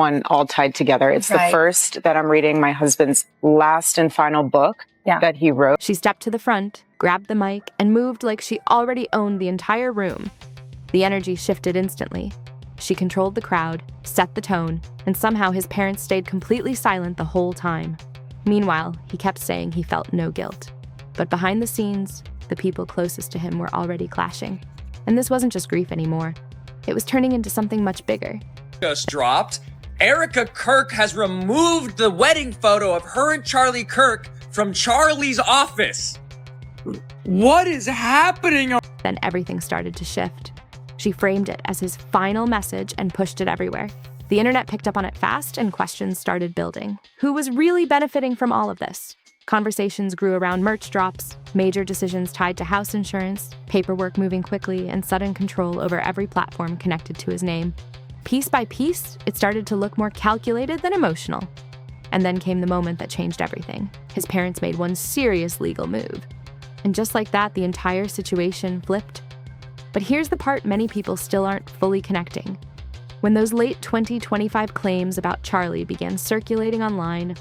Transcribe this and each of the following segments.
one all tied together. It's the first that I'm reading my husband's last and final book that he wrote. She stepped to the front, grabbed the mic, and moved like she already owned the entire room. The energy shifted instantly. She controlled the crowd, set the tone, and somehow his parents stayed completely silent the whole time. Meanwhile, he kept saying he felt no guilt. But behind the scenes, the people closest to him were already clashing. And this wasn't just grief anymore. It was turning into something much bigger. Just dropped. Erika Kirk has removed the wedding photo of her and Charlie Kirk from Charlie's office. What is happening? Then everything started to shift. She framed it as his final message and pushed it everywhere. The internet picked up on it fast, and questions started building. Who was really benefiting from all of this? Conversations grew around merch drops, major decisions tied to house insurance, paperwork moving quickly, and sudden control over every platform connected to his name. Piece by piece, it started to look more calculated than emotional. And then came the moment that changed everything. His parents made one serious legal move. And just like that, the entire situation flipped. But here's the part many people still aren't fully connecting. When those late 2025 claims about Charlie began circulating online,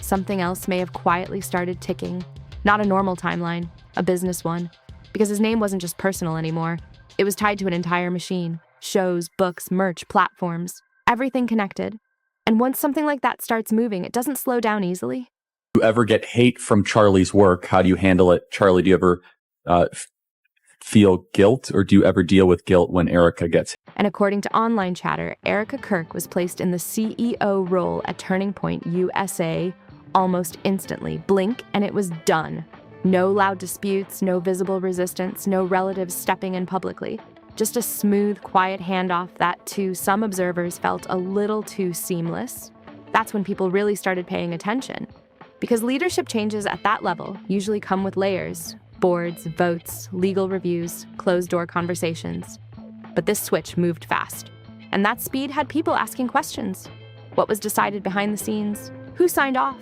something else may have quietly started ticking. Not a normal timeline, a business one. Because his name wasn't just personal anymore. It was tied to an entire machine. Shows, books, merch, platforms. Everything connected. And once something like that starts moving, it doesn't slow down easily. Do you ever get hate from Charlie's work? How do you handle it? Charlie, do you ever feel guilt, or do you ever deal with guilt when Erika gets hit? And according to online chatter, Erika Kirk was placed in the CEO role at Turning Point USA almost instantly. Blink, and it was done. No loud disputes, no visible resistance, no relatives stepping in publicly. Just a smooth, quiet handoff that, to some observers, felt a little too seamless. That's when people really started paying attention. Because leadership changes at that level usually come with layers. Boards, votes, legal reviews, closed-door conversations. But this switch moved fast. And that speed had people asking questions. What was decided behind the scenes? Who signed off?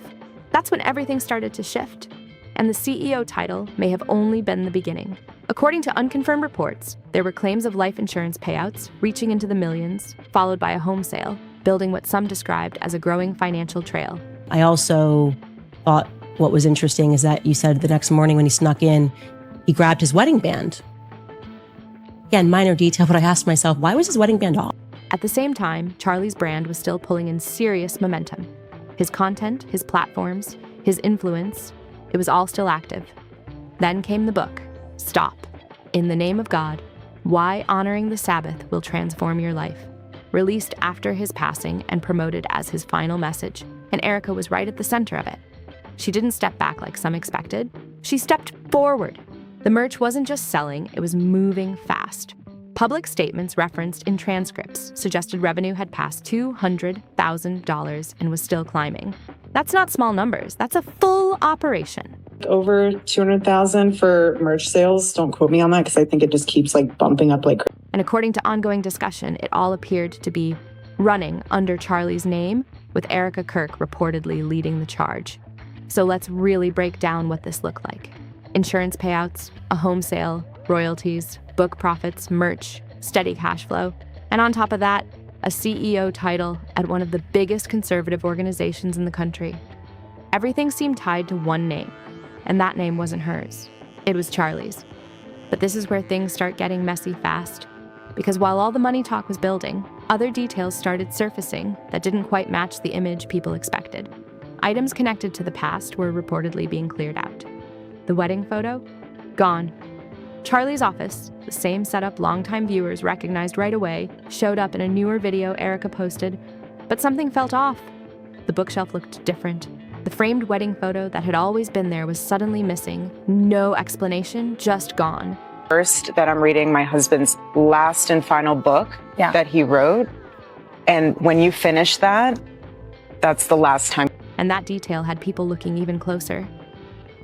That's when everything started to shift. And the CEO title may have only been the beginning. According to unconfirmed reports, there were claims of life insurance payouts reaching into the millions, followed by a home sale, building what some described as a growing financial trail. I also thought what was interesting is that you said the next morning when he snuck in, he grabbed his wedding band. Again, minor detail, but I asked myself, why was his wedding band off? At the same time, Charlie's brand was still pulling in serious momentum. His content, his platforms, his influence, it was all still active. Then came the book, Stop. In the Name of God, Why Honoring the Sabbath Will Transform Your Life. Released after his passing and promoted as his final message, and Erika was right at the center of it. She didn't step back like some expected. She stepped forward. The merch wasn't just selling, it was moving fast. Public statements referenced in transcripts suggested revenue had passed $200,000 and was still climbing. That's not small numbers, that's a full operation. Over 200,000 for merch sales. Don't quote me on that because I think it just keeps bumping up like crazy. And according to ongoing discussion, it all appeared to be running under Charlie's name, with Erika Kirk reportedly leading the charge. So let's really break down what this looked like. Insurance payouts, a home sale, royalties, book profits, merch, steady cash flow. And on top of that, a CEO title at one of the biggest conservative organizations in the country. Everything seemed tied to one name, and that name wasn't hers. It was Charlie's. But this is where things start getting messy fast. Because while all the money talk was building, other details started surfacing that didn't quite match the image people expected. Items connected to the past were reportedly being cleared out. The wedding photo? Gone. Charlie's office, the same setup longtime viewers recognized right away, showed up in a newer video Erika posted, but something felt off. The bookshelf looked different. The framed wedding photo that had always been there was suddenly missing. No explanation, just gone. First that I'm reading my husband's last and final book that he wrote. And when you finish that, that's the last time. And that detail had people looking even closer.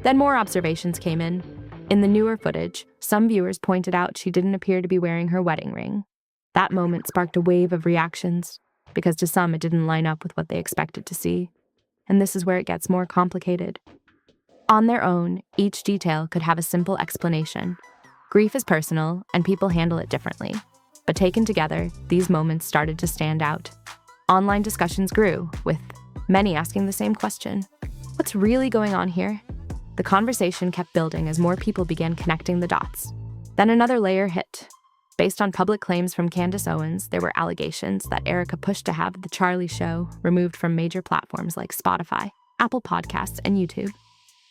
Then more observations came in. In the newer footage, some viewers pointed out she didn't appear to be wearing her wedding ring. That moment sparked a wave of reactions, because to some it didn't line up with what they expected to see. And this is where it gets more complicated. On their own, each detail could have a simple explanation. Grief is personal, and people handle it differently. But taken together, these moments started to stand out. Online discussions grew, with many asking the same question. What's really going on here? The conversation kept building as more people began connecting the dots. Then another layer hit. Based on public claims from Candace Owens, there were allegations that Erika pushed to have The Charlie Show removed from major platforms like Spotify, Apple Podcasts, and YouTube.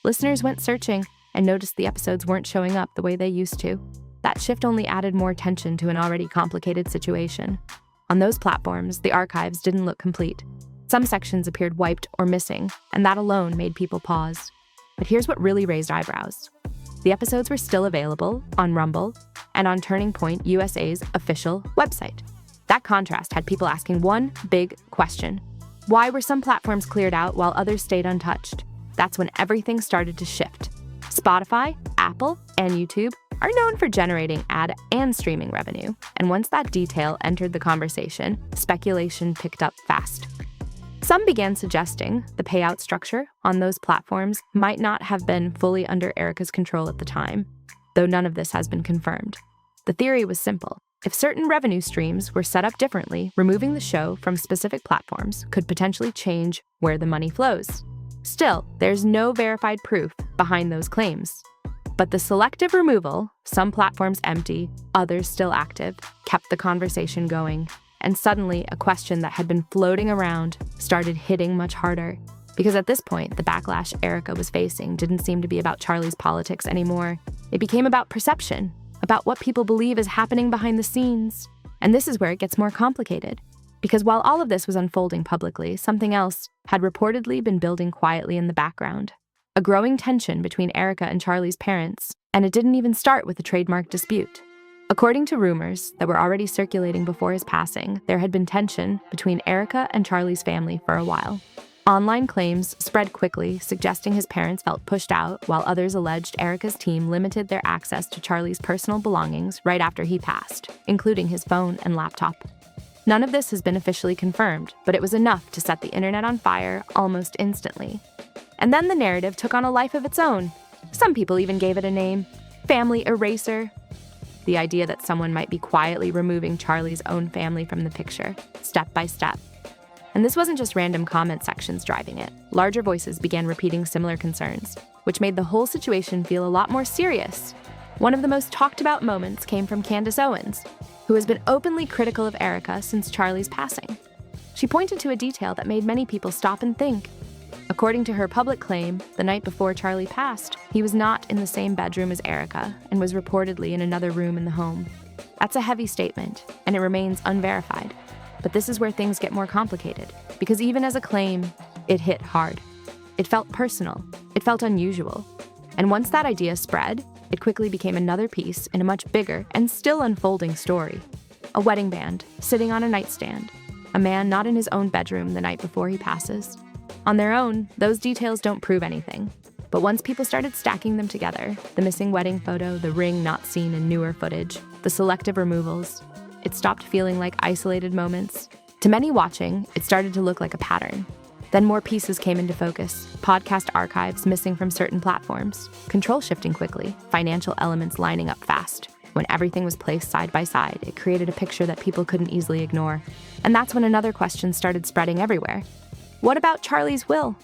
Listeners went searching and noticed the episodes weren't showing up the way they used to. That shift only added more tension to an already complicated situation. On those platforms, the archives didn't look complete. Some sections appeared wiped or missing, and that alone made people pause. But here's what really raised eyebrows. The episodes were still available on Rumble and on Turning Point USA's official website. That contrast had people asking one big question. Why were some platforms cleared out while others stayed untouched? That's when everything started to shift. Spotify, Apple, and YouTube are known for generating ad and streaming revenue, and once that detail entered the conversation, speculation picked up fast. Some began suggesting the payout structure on those platforms might not have been fully under Erika's control at the time, though none of this has been confirmed. The theory was simple. If certain revenue streams were set up differently, removing the show from specific platforms could potentially change where the money flows. Still, there's no verified proof behind those claims. But the selective removal, some platforms empty, others still active, kept the conversation going. And suddenly, a question that had been floating around started hitting much harder. Because at this point, the backlash Erika was facing didn't seem to be about Charlie's politics anymore. It became about perception, about what people believe is happening behind the scenes. And this is where it gets more complicated. Because while all of this was unfolding publicly, something else had reportedly been building quietly in the background. A growing tension between Erika and Charlie's parents, and it didn't even start with a trademark dispute. According to rumors that were already circulating before his passing, there had been tension between Erika and Charlie's family for a while. Online claims spread quickly, suggesting his parents felt pushed out, while others alleged Erika's team limited their access to Charlie's personal belongings right after he passed, including his phone and laptop. None of this has been officially confirmed, but it was enough to set the internet on fire almost instantly. And then the narrative took on a life of its own. Some people even gave it a name: family eraser. The idea that someone might be quietly removing Charlie's own family from the picture, step by step. And this wasn't just random comment sections driving it. Larger voices began repeating similar concerns, which made the whole situation feel a lot more serious. One of the most talked about moments came from Candace Owens, who has been openly critical of Erika since Charlie's passing. She pointed to a detail that made many people stop and think. According to her public claim, the night before Charlie passed, he was not in the same bedroom as Erika and was reportedly in another room in the home. That's a heavy statement, and it remains unverified. But this is where things get more complicated, because even as a claim, it hit hard. It felt personal. It felt unusual. And once that idea spread, it quickly became another piece in a much bigger and still unfolding story. A wedding band sitting on a nightstand. A man not in his own bedroom the night before he passes. On their own, those details don't prove anything. But once people started stacking them together, the missing wedding photo, the ring not seen in newer footage, the selective removals, it stopped feeling like isolated moments. To many watching, it started to look like a pattern. Then more pieces came into focus: podcast archives missing from certain platforms, control shifting quickly, financial elements lining up fast. When everything was placed side by side, it created a picture that people couldn't easily ignore. And that's when another question started spreading everywhere. What about Charlie's will?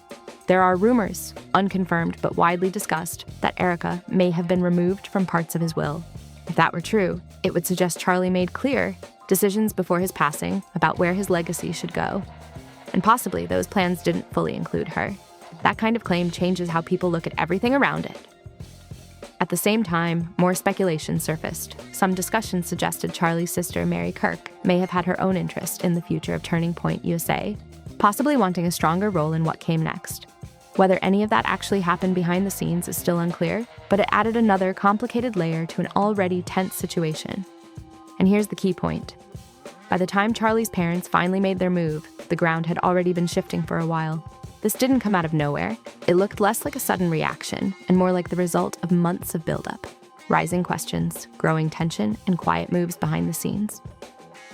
There are rumors, unconfirmed but widely discussed, that Erika may have been removed from parts of his will. If that were true, it would suggest Charlie made clear decisions before his passing about where his legacy should go. And possibly those plans didn't fully include her. That kind of claim changes how people look at everything around it. At the same time, more speculation surfaced. Some discussions suggested Charlie's sister, Erika Kirk, may have had her own interest in the future of Turning Point USA, possibly wanting a stronger role in what came next. Whether any of that actually happened behind the scenes is still unclear, but it added another complicated layer to an already tense situation. And here's the key point. By the time Charlie's parents finally made their move, the ground had already been shifting for a while. This didn't come out of nowhere. It looked less like a sudden reaction and more like the result of months of buildup. Rising questions, growing tension, and quiet moves behind the scenes.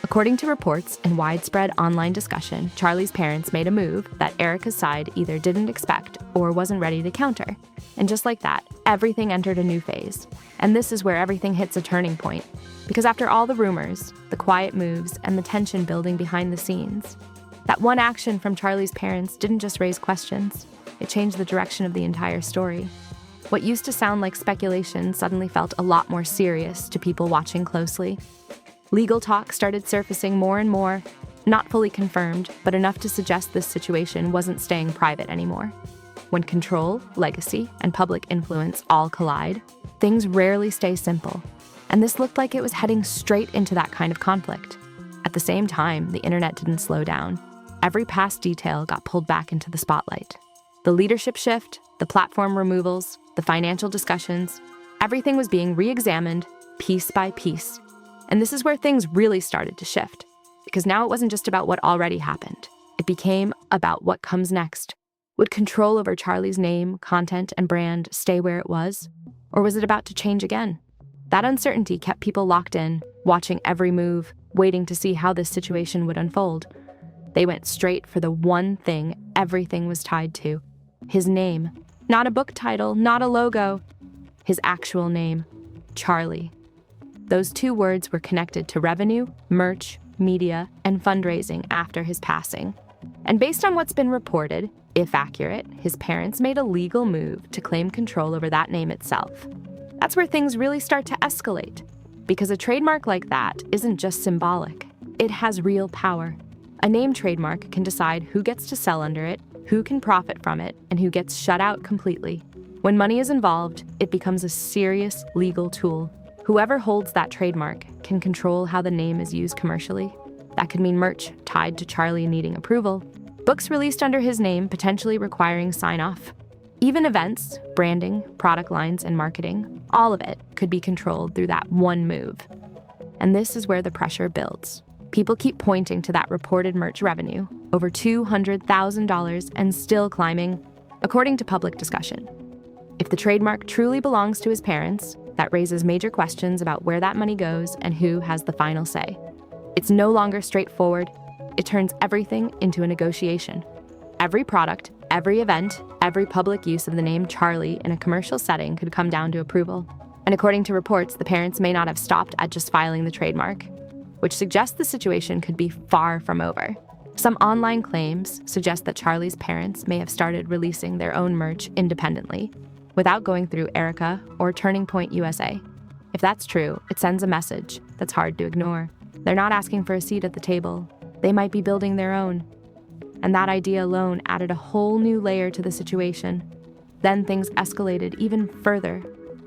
According to reports and widespread online discussion, Charlie's parents made a move that Erika's side either didn't expect or wasn't ready to counter. And just like that, everything entered a new phase. And this is where everything hits a turning point. Because after all the rumors, the quiet moves, and the tension building behind the scenes, That one action from Charlie's parents didn't just raise questions, it changed the direction of the entire story. What used to sound like speculation suddenly felt a lot more serious to people watching closely. Legal talk started surfacing more and more, not fully confirmed, but enough to suggest this situation wasn't staying private anymore. When control, legacy, and public influence all collide, things rarely stay simple, and this looked like it was heading straight into that kind of conflict. At the same time, the internet didn't slow down. Every past detail got pulled back into the spotlight. The leadership shift, the platform removals, the financial discussions, everything was being re-examined piece by piece. And this is where things really started to shift, because now it wasn't just about what already happened. It became about what comes next. Would control over Charlie's name, content, and brand stay where it was? Or was it about to change again? That uncertainty kept people locked in, watching every move, waiting to see how this situation would unfold. They went straight for the one thing everything was tied to: his name. Not a book title, not a logo. His actual name, Charlie. Those two words were connected to revenue, merch, media, and fundraising after his passing. And based on what's been reported, if accurate, his parents made a legal move to claim control over that name itself. That's where things really start to escalate, because a trademark like that isn't just symbolic. It has real power. A name trademark can decide who gets to sell under it, who can profit from it, and who gets shut out completely. When money is involved, it becomes a serious legal tool. Whoever holds that trademark can control how the name is used commercially. That could mean merch tied to Charlie needing approval, books released under his name potentially requiring sign-off. Even events, branding, product lines, and marketing, all of it could be controlled through that one move. And this is where the pressure builds. People keep pointing to that reported merch revenue, over $200,000 and still climbing, according to public discussion. If the trademark truly belongs to his parents, that raises major questions about where that money goes and who has the final say. It's no longer straightforward. It turns everything into a negotiation. Every product, every event, every public use of the name Charlie in a commercial setting could come down to approval. And according to reports, the parents may not have stopped at just filing the trademark, which suggests the situation could be far from over. Some online claims suggest that Charlie's parents may have started releasing their own merch independently, without going through Erika or Turning Point USA. If that's true, it sends a message that's hard to ignore. They're not asking for a seat at the table. They might be building their own. And that idea alone added a whole new layer to the situation. Then things escalated even further.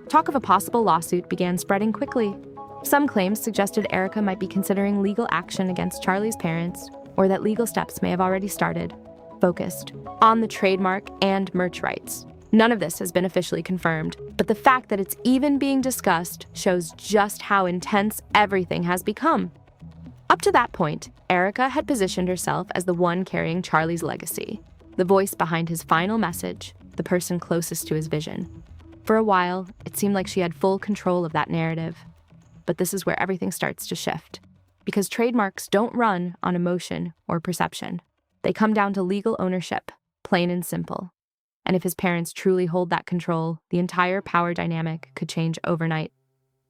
Talk of a possible lawsuit began spreading quickly. Some claims suggested Erika might be considering legal action against Charlie's parents, or that legal steps may have already started, focused on the trademark and merch rights. None of this has been officially confirmed, but the fact that it's even being discussed shows just how intense everything has become. Up to that point, Erika had positioned herself as the one carrying Charlie's legacy, the voice behind his final message, the person closest to his vision. For a while, it seemed like she had full control of that narrative. But this is where everything starts to shift, because trademarks don't run on emotion or perception. They come down to legal ownership, plain and simple. And if his parents truly hold that control, the entire power dynamic could change overnight.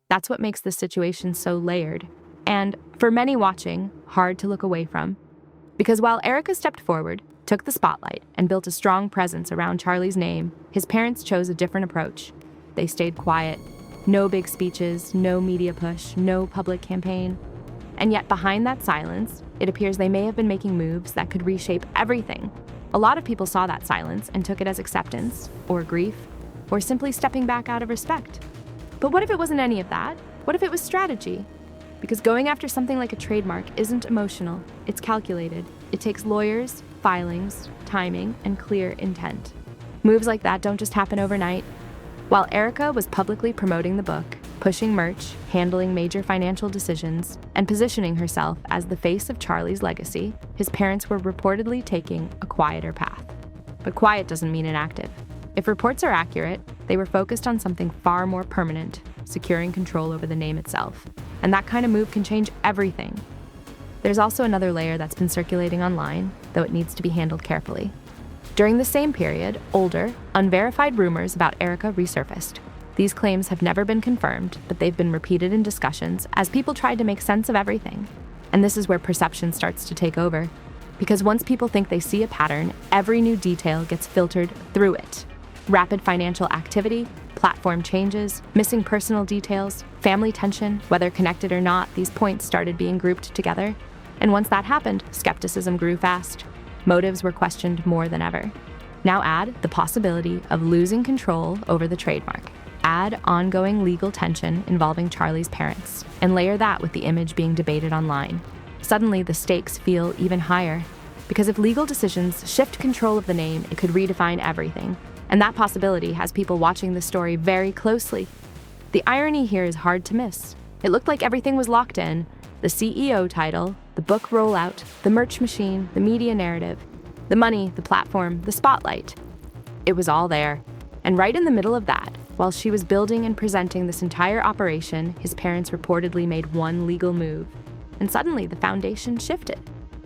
That's what makes this situation so layered, and, for many watching, hard to look away from. Because while Erika stepped forward, took the spotlight, and built a strong presence around Charlie's name, his parents chose a different approach. They stayed quiet. No big speeches, no media push, no public campaign. And yet behind that silence, it appears they may have been making moves that could reshape everything. A lot of people saw that silence and took it as acceptance, or grief, or simply stepping back out of respect. But what if it wasn't any of that? What if it was strategy? Because going after something like a trademark isn't emotional, it's calculated. It takes lawyers, filings, timing, and clear intent. Moves like that don't just happen overnight. While Erika was publicly promoting the book, pushing merch, handling major financial decisions, and positioning herself as the face of Charlie's legacy, his parents were reportedly taking a quieter path. But quiet doesn't mean inactive. If reports are accurate, they were focused on something far more permanent, securing control over the name itself. And that kind of move can change everything. There's also another layer that's been circulating online, though it needs to be handled carefully. During the same period, older, unverified rumors about Erika resurfaced. These claims have never been confirmed, but they've been repeated in discussions as people tried to make sense of everything. And this is where perception starts to take over. Because once people think they see a pattern, every new detail gets filtered through it. Rapid financial activity, platform changes, missing personal details, family tension, whether connected or not, these points started being grouped together. And once that happened, skepticism grew fast. Motives were questioned more than ever. Now add the possibility of losing control over the trademark. Add ongoing legal tension involving Charlie's parents, and layer that with the image being debated online. Suddenly, the stakes feel even higher. Because if legal decisions shift control of the name, it could redefine everything. And that possibility has people watching the story very closely. The irony here is hard to miss. It looked like everything was locked in. The CEO title, the book rollout, the merch machine, the media narrative, the money, the platform, the spotlight. It was all there. And right in the middle of that, while she was building and presenting this entire operation, his parents reportedly made one legal move. And suddenly the foundation shifted.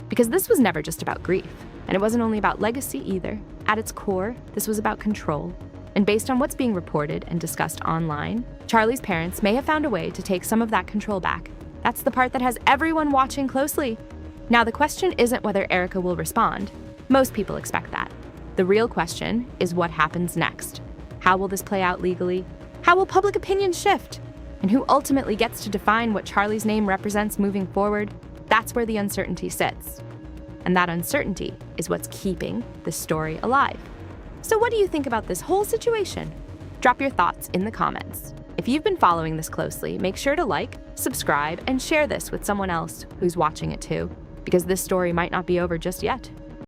Because this was never just about grief. And it wasn't only about legacy either. At its core, this was about control. And based on what's being reported and discussed online, Charlie's parents may have found a way to take some of that control back. That's the part that has everyone watching closely. Now, the question isn't whether Erika will respond. Most people expect that. The real question is what happens next. How will this play out legally? How will public opinion shift? And who ultimately gets to define what Charlie's name represents moving forward? That's where the uncertainty sits. And that uncertainty is what's keeping this story alive. So what do you think about this whole situation? Drop your thoughts in the comments. If you've been following this closely, make sure to like, subscribe, and share this with someone else who's watching it too, because this story might not be over just yet.